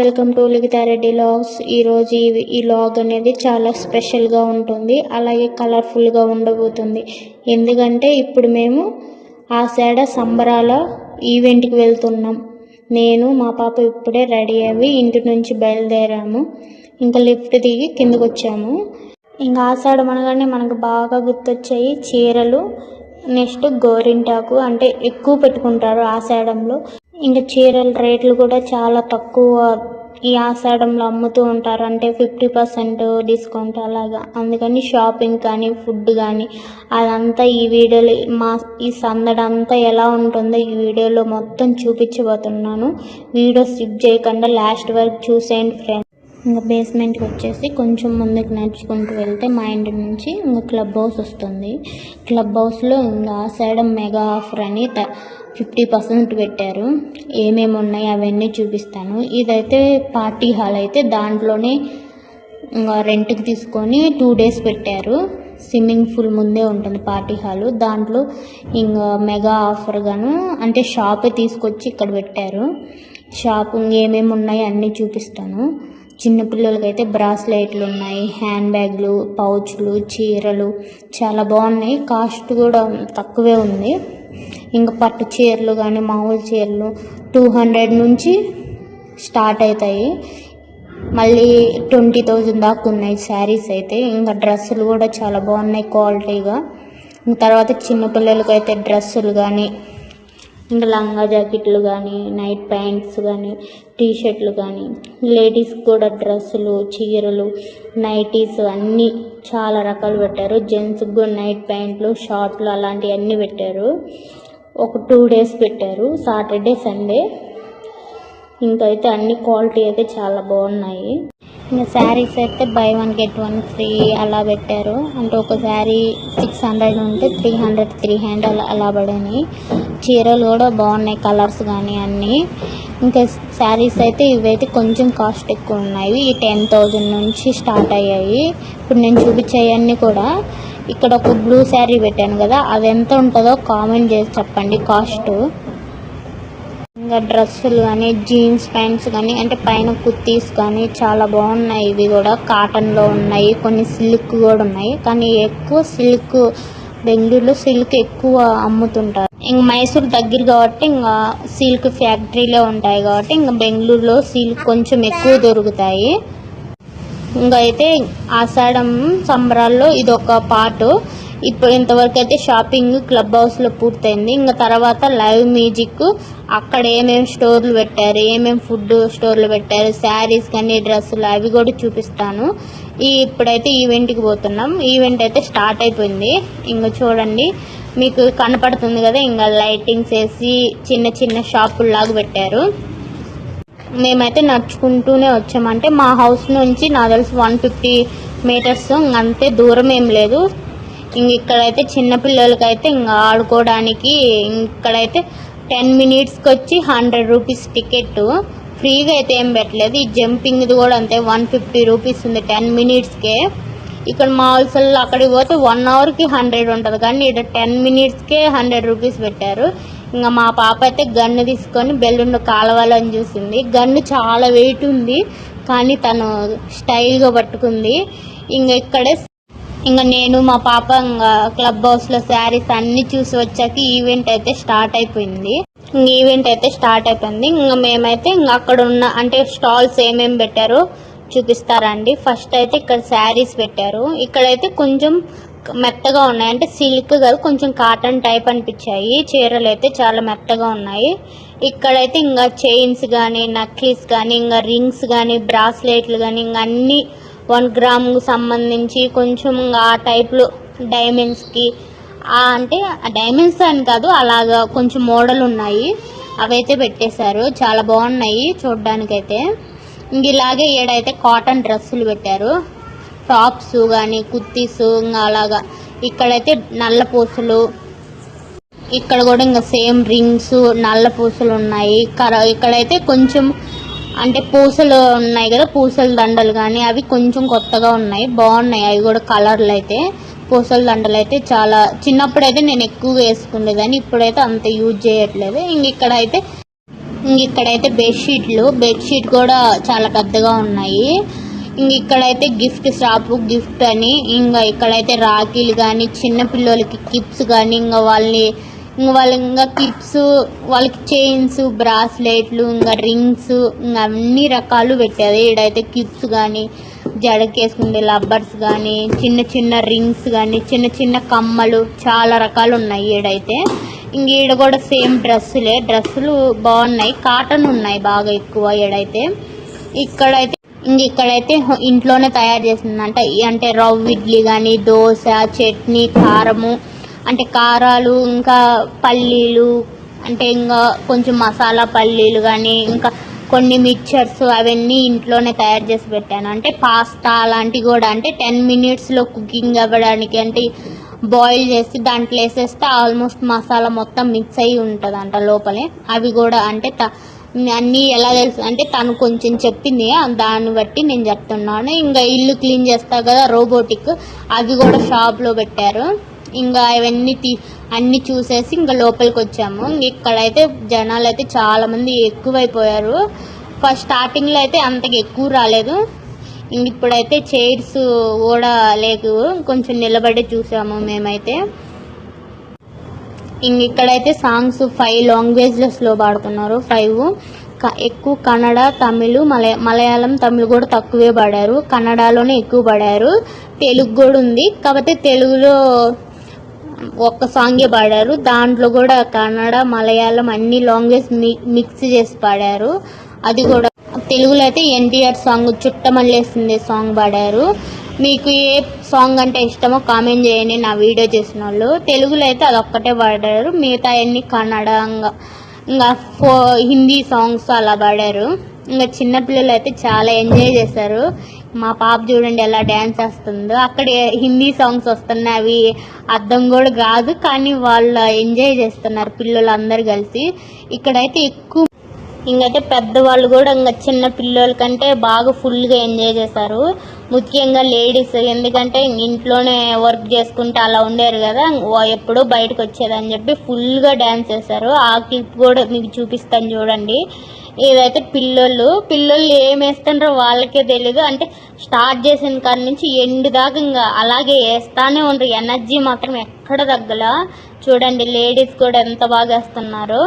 Welcome to Likhitha Reddy logs. ఈరోజు ఈ log అనేది చాలా స్పెషల్గా ఉంటుంది, అలాగే కలర్ఫుల్గా ఉండబోతుంది. ఎందుకంటే ఇప్పుడు మేము ఆషాఢ సంబరాల ఈవెంట్కి వెళ్తున్నాం. నేను మా పాప ఇప్పుడే రెడీ అయ్యి ఇంటి నుంచి బయలుదేరాము. ఇంకా లిఫ్ట్ దిగి కిందకు వచ్చాము. ఇంకా ఆషాఢం అనగానే మనకు బాగా గుర్తొచ్చాయి చీరలు, నెక్స్ట్ గోరింటాకు. అంటే ఎక్కువ పెట్టుకుంటారు ఆషాఢంలో. ఇంకా చీరల రేట్లు కూడా చాలా తక్కువ ఈ ఆషాఢంలో అమ్ముతూ ఉంటారు, అంటే 50% డిస్కౌంట్ అలాగా. అందుకని షాపింగ్ కానీ ఫుడ్ కానీ అదంతా ఈ వీడియోలో ఈ సందడంతా ఎలా ఉంటుందో ఈ వీడియోలో మొత్తం చూపించబోతున్నాను. వీడియో స్కిప్ చేయకుండా లాస్ట్ వరకు చూసేయండి ఫ్రెండ్స్. ఇంకా బేస్మెంట్కి వచ్చేసి కొంచెం ముందుకు నడుచుకుంటూ వెళ్తే మా ఇంటి నుంచి ఇంకా క్లబ్ హౌస్ వస్తుంది. క్లబ్ హౌస్లో ఇంకా ఆషాఢం మెగా ఆఫర్ అని 50% పెట్టారు. ఏమేమి ఉన్నాయి అవన్నీ చూపిస్తాను. ఇదైతే పార్టీ హాల్, అయితే దాంట్లోనే ఇంకా రెంట్కి తీసుకొని 2 days పెట్టారు. స్విమ్మింగ్ పూల్ ముందే ఉంటుంది పార్టీ హాలు. దాంట్లో ఇంకా మెగా ఆఫర్ గాను అంటే షాపే తీసుకొచ్చి ఇక్కడ పెట్టారు. షాపింగ్ ఏమేమి ఉన్నాయి అన్నీ చూపిస్తాను. చిన్నపిల్లలకైతే బ్రాస్లెట్లు ఉన్నాయి, హ్యాండ్ బ్యాగ్లు, పౌచ్లు, చీరలు చాలా బాగున్నాయి. కాస్ట్ కూడా తక్కువే ఉంది. ఇంకా పట్టు చీరలు కానీ మామూలు చీరలు 200 నుంచి స్టార్ట్ అవుతాయి. మళ్ళీ 20,000 దాకా ఉన్నాయి శారీస్ అయితే. ఇంకా డ్రెస్సులు కూడా చాలా బాగున్నాయి క్వాలిటీగా. తర్వాత చిన్నపిల్లలకైతే డ్రెస్సులు కానీ ఇంకా లంగా జాకెట్లు కానీ నైట్ ప్యాంట్స్ కానీ టీషర్ట్లు కానీ, లేడీస్కి కూడా డ్రెస్సులు, చీరలు, నైటీస్ అన్నీ చాలా రకాలు పెట్టారు. జెంట్స్కి కూడా నైట్ ప్యాంట్లు, షార్ట్లు అలాంటివన్నీ పెట్టారు. ఒక 2 days పెట్టారు, సాటర్డే సండే. ఇంకైతే అన్ని క్వాలిటీ అయితే చాలా బాగున్నాయి. ఇంకా శారీస్ అయితే బై 1 get 1 ఫ్రీ అలా పెట్టారు. అంటే ఒక శారీ 600 ఉంటే 300 అలా పడినాయి. చీరలు కూడా బాగున్నాయి, కలర్స్ కానీ అన్నీ. ఇంకా శారీస్ అయితే ఇవైతే కొంచెం కాస్ట్ ఎక్కువ ఉన్నాయి. ఈ 10,000 నుంచి స్టార్ట్ అయ్యాయి. ఇప్పుడు నేను చూపించేవన్నీ కూడా. ఇక్కడ ఒక బ్లూ శారీ పెట్టాను కదా, అది ఎంత ఉంటుందో కామెంట్ చేసి చెప్పండి కాస్ట్. ఇంకా డ్రెస్సులు కానీ జీన్స్ ప్యాంట్స్ కానీ అంటే పైన కుర్తీస్ కానీ చాలా బాగున్నాయి. ఇవి కూడా కాటన్లో ఉన్నాయి, కొన్ని సిల్క్ కూడా ఉన్నాయి. కానీ ఎక్కువ సిల్క్, బెంగళూరులో సిల్క్ ఎక్కువ అమ్ముతుంటారు. ఇంక మైసూర్ దగ్గర కాబట్టి ఇంకా సిల్క్ ఫ్యాక్టరీలే ఉంటాయి కాబట్టి ఇంకా బెంగళూరులో సిల్క్ కొంచెం ఎక్కువ దొరుకుతాయి. ఇంకా అయితే ఆషాఢం సంబరాల్లో ఇదొక పార్ట్. ఇప్పుడు ఇంతవరకు అయితే షాపింగ్ క్లబ్ హౌస్లో పూర్తయింది. ఇంకా తర్వాత లైవ్ మ్యూజిక్, అక్కడ ఏమేమి స్టోర్లు పెట్టారు, ఏమేమి ఫుడ్ స్టోర్లు పెట్టారు, శారీస్ కానీ డ్రెస్సులు అవి కూడా చూపిస్తాను. ఇప్పుడైతే ఈవెంట్కి పోతున్నాం. ఈవెంట్ అయితే స్టార్ట్ అయిపోయింది. ఇంకా చూడండి మీకు కనపడుతుంది కదా, ఇంకా లైటింగ్స్ వేసి చిన్న చిన్న షాపుల్లాగా పెట్టారు. మేమైతే నడుచుకుంటూనే వచ్చామంటే మా హౌస్ నుంచి నాకు తెలిసి 150 meters, అంతే, దూరం ఏం లేదు. ఇక్కడైతే చిన్నపిల్లలకైతే ఇంకా ఆడుకోవడానికి ఇక్కడైతే 10 minutesకి వచ్చి 100 rupees టికెట్. ఫ్రీగా అయితే ఏం పెట్టలేదు. ఈ జంపింగ్ది కూడా అంతే, 150 rupees ఉంది 10 minutesకే. ఇక్కడ మాల్స్లో అక్కడికి పోతే 1 hourకి 100 ఉంటుంది, కానీ ఇక్కడ 10 minutesకే 100 rupees పెట్టారు. ఇంకా మా పాప అయితే గన్ను తీసుకొని బెలూన్ కాలవాలని చూసింది. గన్ను చాలా వెయిట్ ఉంది, కానీ తను స్టైల్గా పట్టుకుంది. ఇంకా నేను మా పాప ఇంకా క్లబ్ హౌస్లో శారీస్ అన్నీ చూసి వచ్చాక ఈవెంట్ అయితే స్టార్ట్ అయిపోయింది. ఇంకా మేమైతే ఇంకా అక్కడ ఉన్న అంటే స్టాల్స్ ఏమేమి పెట్టారో చూపిస్తారండి. ఫస్ట్ అయితే ఇక్కడ శారీస్ పెట్టారు. ఇక్కడైతే కొంచెం మెత్తగా ఉన్నాయి, అంటే సిల్క్ కాదు, కొంచెం కాటన్ టైప్ అనిపించాయి. చీరలు అయితే చాలా మెత్తగా ఉన్నాయి. ఇక్కడైతే ఇంకా చైన్స్ కానీ నక్లీస్ కానీ ఇంకా రింగ్స్ కానీ బ్రాస్లెట్లు కానీ ఇంకా అన్నీ 1 gram సంబంధించి కొంచెం ఆ టైప్లో డైమండ్స్కి, అంటే డైమండ్స్ అని కాదు, అలాగా కొంచెం మోడల్ ఉన్నాయి. అవైతే పెట్టేశారు, చాలా బాగున్నాయి చూడడానికైతే. ఇంక ఇలాగే ఏడైతే కాటన్ డ్రెస్సులు పెట్టారు, టాప్స్ కానీ కుర్తీస్ ఇంకా అలాగా. ఇక్కడైతే నల్ల పూసలు, ఇక్కడ కూడా ఇంకా సేమ్ రింగ్స్ నల్ల పూసలు ఉన్నాయి. ఇక్కడైతే కొంచెం అంటే పూసలు ఉన్నాయి కదా, పూసల దండలు కానీ అవి కొంచెం కొత్తగా ఉన్నాయి, బాగున్నాయి. అవి కూడా కలర్లు అయితే పూసల దండలు అయితే చాలా, చిన్నప్పుడైతే నేను ఎక్కువగా వేసుకునేదాన్ని, ఇప్పుడైతే అంత యూజ్ చేయట్లేదు. ఇక్కడ అయితే ఇక్కడైతే బెడ్షీట్ కూడా చాలా పెద్దగా ఉన్నాయి. ఇక్కడైతే గిఫ్ట్ షాప్ గిఫ్ట్ అని ఇక్కడైతే రాఖీలు కానీ చిన్న పిల్లలకి కిప్స్ కానీ ఇంకా క్లిప్స్ వాళ్ళకి చైన్స్ బ్రాస్లెట్లు ఇంకా రింగ్స్ అన్ని రకాలు పెట్టారు. ఈడైతే క్లిప్స్ కానీ జడకేసుకుంటే లబ్బర్స్ కానీ చిన్న చిన్న రింగ్స్ కానీ చిన్న చిన్న కమ్మలు చాలా రకాలు ఉన్నాయి. ఈడైతే ఈడ కూడా సేమ్ డ్రెస్సులు బాగున్నాయి, కాటన్ ఉన్నాయి బాగా ఎక్కువ. ఈడైతే ఇక్కడైతే ఇంట్లోనే తయారు చేసిందంట. అంటే రవ్వ ఇడ్లీ కానీ దోశ చట్నీ కారము అంటే కారాలు ఇంకా పల్లీలు అంటే ఇంకా కొంచెం మసాలా పల్లీలు కానీ ఇంకా కొన్ని మిక్చర్స్ అవన్నీ ఇంట్లోనే తయారు చేసి పెట్టాను. అంటే పాస్తా అలాంటివి కూడా అంటే 10 minutesలో కుకింగ్ అవ్వడానికి అంటే బాయిల్ చేసి దాంట్లో వేసేస్తే ఆల్మోస్ట్ మసాలా మొత్తం మిక్స్ అయ్యి ఉంటుందంట లోపలే. అవి కూడా అంటే అన్నీ ఎలా తెలుసు అంటే తను కొంచెం చెప్పింది, దాన్ని బట్టి నేను చెప్తున్నాను. ఇంకా ఇల్లు క్లీన్ చేస్తారు కదా రోబోటిక్, అవి కూడా షాప్లో పెట్టారు. ఇంకా అవన్నీ అన్నీ చూసేసి ఇంకా లోపలికి వచ్చాము. ఇక్కడైతే జనాలు అయితే చాలామంది ఎక్కువైపోయారు. ఫస్ట్ స్టార్టింగ్లో అయితే అంతగా ఎక్కువ రాలేదు. ఇప్పుడైతే చైర్స్ కూడా లేవు, కొంచెం నిలబడి చూసాము మేమైతే. ఇక్కడైతే సాంగ్స్ 5 లాంగ్వేజ్లో పాడుతున్నారు. 5 ఎక్కువ కన్నడ తమిళ్ మలయాళం తమిళ్ కూడా తక్కువే పాడారు, కన్నడలోనే ఎక్కువ పాడారు. తెలుగు కూడా ఉంది, కాకపోతే తెలుగులో ఒక్క సాంగే పాడారు. దాంట్లో కూడా కన్నడ మలయాళం అన్ని లాంగ్వేజ్ మిక్స్ చేసి పాడారు. అది కూడా తెలుగులో అయితే ఎన్టీఆర్ సాంగ్ చుట్టమల్లేసింది సాంగ్ పాడారు. మీకు ఏ సాంగ్ అంటే ఇష్టమో కామెంట్ చేయండి నా వీడియో చేసిన వాళ్ళు. తెలుగులో అయితే అదొక్కటే పాడారు, మిగతా అన్ని కన్నడ ఇంకా హిందీ సాంగ్స్ అలా పాడారు. ఇంకా చిన్నపిల్లలు అయితే చాలా ఎంజాయ్ చేశారు. మా పాప చూడండి ఎలా డ్యాన్స్ చేస్తుందో. అక్కడ హిందీ సాంగ్స్ వస్తున్నాయి, అవి అర్థం కూడా కాదు కానీ వాళ్ళు ఎంజాయ్ చేస్తున్నారు పిల్లలు అందరు కలిసి. ఇక్కడైతే ఎక్కువ ఇంకైతే పెద్దవాళ్ళు కూడా ఇంకా చిన్న పిల్లల కంటే బాగా ఫుల్గా ఎంజాయ్ చేశారు, ముఖ్యంగా లేడీస్. ఎందుకంటే ఇంట్లోనే వర్క్ చేసుకుంటే అలా ఉండేరు కదా, ఎప్పుడో బయటకు వచ్చేదని చెప్పి ఫుల్గా డ్యాన్స్ చేశారు. ఆ క్లిప్ కూడా మీకు చూపిస్తాను చూడండి. ఏదైతే పిల్లలు ఏం వేస్తుంటారో వాళ్ళకే తెలీదు. అంటే స్టార్ట్ చేసిన కాడి నుంచి ఎండ్ దాకా ఇంకా అలాగే వేస్తానే ఉంటారు, ఎనర్జీ మాత్రం ఎక్కడ తగ్గల. చూడండి లేడీస్ కూడా ఎంత బాగా వేస్తున్నారు.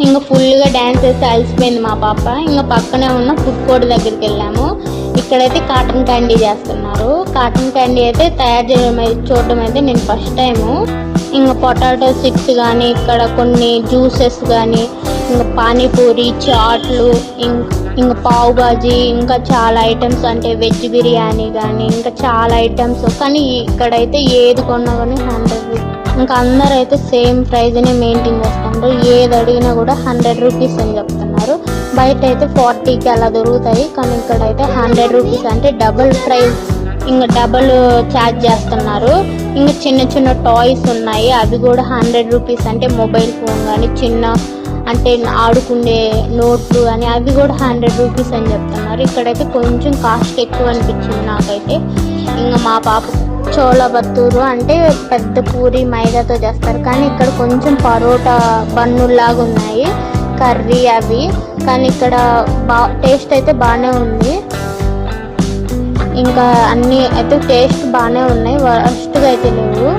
ఇంకా ఫుల్గా డ్యాన్స్ చేసి అలసిపోయింది మా పాప. ఇంకా పక్కనే ఉన్న ఫుడ్ కోర్ట్ దగ్గరికి వెళ్ళాము. ఇక్కడైతే కాటన్ క్యాండీ చేస్తున్నారు. కాటన్ క్యాండీ అయితే తయారు చూడడం అయితే నేను ఫస్ట్ టైము. ఇంకా పొటాటో చిప్స్ కానీ ఇక్కడ కొన్ని జ్యూసెస్ కానీ ఇంకా పానీపూరి చాట్లు ఇంకా పావు బాజీ ఇంకా చాలా ఐటమ్స్ అంటే వెజ్ బిర్యానీ కానీ ఇంకా చాలా ఐటమ్స్. కానీ ఇక్కడైతే ఏది కొన్నా కానీ 100 రూపీస్. ఇంకా అందరూ అయితే సేమ్ ప్రైజ్నే మెయింటైన్ చేస్తున్నారు. ఏది అడిగినా కూడా 100 రూపీస్ అని చెప్తున్నారు. బయట అయితే 40కి అలా దొరుకుతాయి, కానీ ఇక్కడైతే 100 రూపీస్ అంటే డబుల్ ప్రైస్, ఇంకా డబుల్ ఛార్జ్ చేస్తున్నారు. ఇంకా చిన్న చిన్న టాయ్స్ ఉన్నాయి, అవి కూడా 100 రూపీస్. అంటే మొబైల్ ఫోన్ కానీ చిన్న అంటే ఆడుకునే నోట్లు కానీ అవి కూడా 100 రూపీస్ అని చెప్తున్నారు. ఇక్కడైతే కొంచెం కాస్ట్ ఎక్కువ అనిపించింది నాకైతే. ఇంకా మా పాప చోళ బత్తూరు అంటే పెద్ద పూరి మైదాతో చేస్తారు, కానీ ఇక్కడ కొంచెం పరోటా బన్నుల్లాగా ఉన్నాయి కర్రీ అవి. కానీ ఇక్కడ టేస్ట్ అయితే బాగానే ఉంది. ఇంకా అన్నీ అయితే టేస్ట్ బాగానే ఉన్నాయి, వర్స్ట్గా అయితే లేవు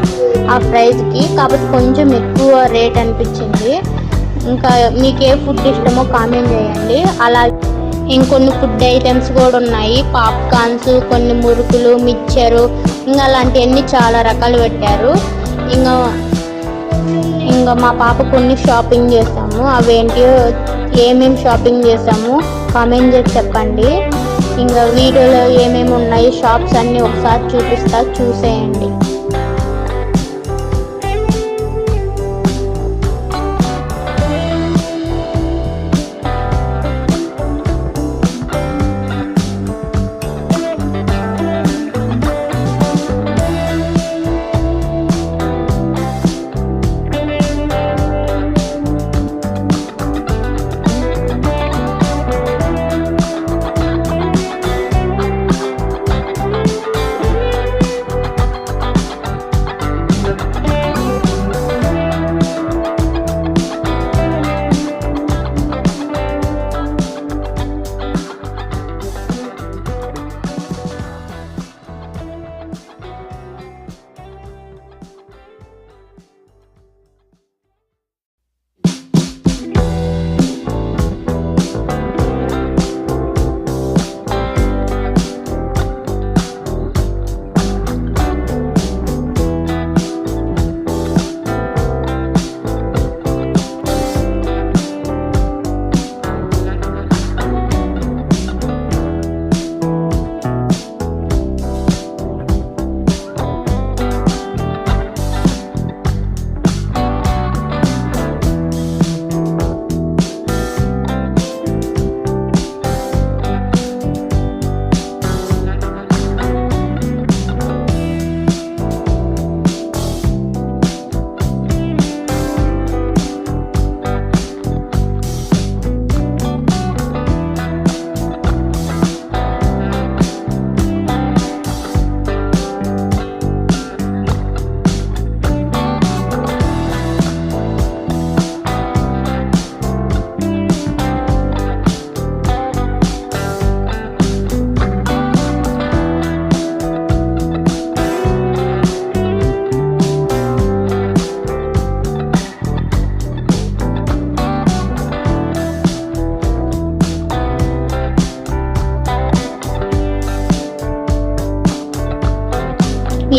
ఆ ప్రైస్కి. కాబట్టి కొంచెం ఎక్కువ రేట్ అనిపించింది. ఇంకా మీకు ఏ ఫుడ్ ఇష్టమో కామెంట్ చేయండి. అలాగే ఇంకొన్ని ఫుడ్ ఐటమ్స్ కూడా ఉన్నాయి, పాప్కార్న్స్, కొన్ని మురుకులు, మిక్చరు ఇంకా అలాంటివన్నీ చాలా రకాలు పెట్టారు. ఇంకా ఇంకా మా పాప కొన్ని షాపింగ్ చేసాము, అవేంటియో ఏమేమి షాపింగ్ చేసాము కామెంట్ చేసి చెప్పండి. ఇంకా వీడియోలో ఏమేమి ఉన్నాయి షాప్స్ అన్నీ ఒకసారి చూపిస్తా, చూసేయండి.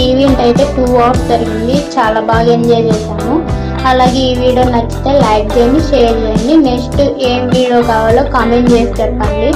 ఈవెంట్ అయితే 2 hours జరిగింది, చాలా బాగా ఎంజాయ్ చేశాము. అలాగే ఈ వీడియో నచ్చితే లైక్ చేయండి, షేర్ చేయండి. నెక్స్ట్ ఏం వీడియో కావాలో కామెంట్ చేసి చెప్పండి.